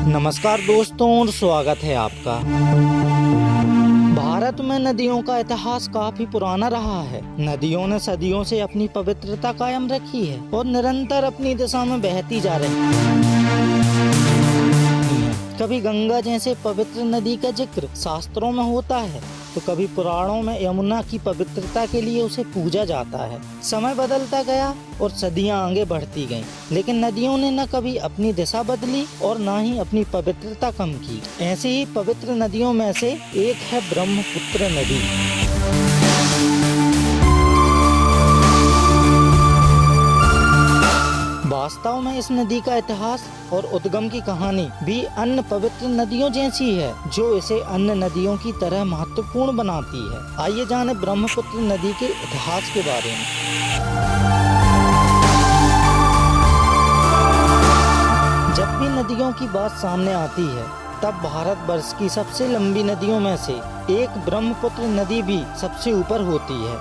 नमस्कार दोस्तों और स्वागत है आपका। भारत में नदियों का इतिहास काफी पुराना रहा है। नदियों ने सदियों से अपनी पवित्रता कायम रखी है और निरंतर अपनी दिशा में बहती जा रही है। कभी गंगा जैसे पवित्र नदी का जिक्र शास्त्रों में होता है तो कभी पुराणों में यमुना की पवित्रता के लिए उसे पूजा जाता है। समय बदलता गया और सदियां आगे बढ़ती गईं, लेकिन नदियों ने न कभी अपनी दिशा बदली और न ही अपनी पवित्रता कम की। ऐसी ही पवित्र नदियों में से एक है ब्रह्मपुत्र नदी। वास्तव में इस नदी का इतिहास और उद्गम की कहानी भी अन्य पवित्र नदियों जैसी है, जो इसे अन्य नदियों की तरह महत्वपूर्ण बनाती है। आइए जाने ब्रह्मपुत्र नदी के इतिहास के बारे में। जब भी नदियों की बात सामने आती है तब भारतवर्ष की सबसे लंबी नदियों में से एक ब्रह्मपुत्र नदी भी सबसे ऊपर होती है।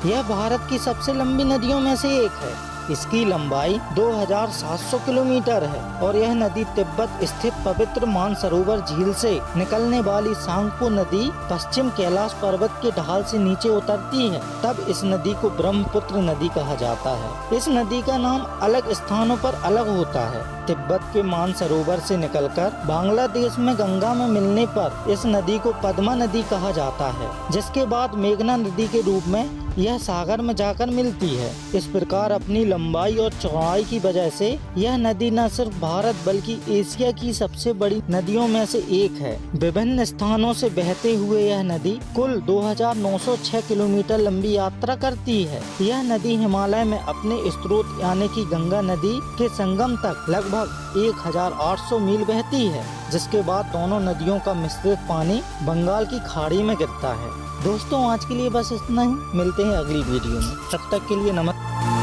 यह भारत की सबसे लंबी नदियों में से एक है। इसकी लंबाई 2700 किलोमीटर है और यह नदी तिब्बत स्थित पवित्र मानसरोवर झील से निकलने वाली सांगपो नदी पश्चिम कैलाश पर्वत के ढाल से नीचे उतरती है। तब इस नदी को ब्रह्मपुत्र नदी कहा जाता है। इस नदी का नाम अलग स्थानों पर अलग होता है। तिब्बत के मानसरोवर से निकलकर बांग्लादेश में गंगा में मिलने पर इस नदी को पद्मा नदी कहा जाता है, जिसके बाद मेघना नदी के रूप में यह सागर में जाकर मिलती है। इस प्रकार अपनी लंबाई और चौड़ाई की वजह से यह नदी न सिर्फ भारत बल्कि एशिया की सबसे बड़ी नदियों में से एक है। विभिन्न स्थानों से बहते हुए यह नदी कुल 2906 किलोमीटर लंबी यात्रा करती है। यह नदी हिमालय में अपने स्रोत यानी कि गंगा नदी के संगम तक लगभग 1800 मील बहती है, जिसके बाद दोनों नदियों का मिश्रित पानी बंगाल की खाड़ी में गिरता है। दोस्तों आज के लिए बस इतना ही। मिलते हैं अगली वीडियो में। तब तक के लिए नमस्कार।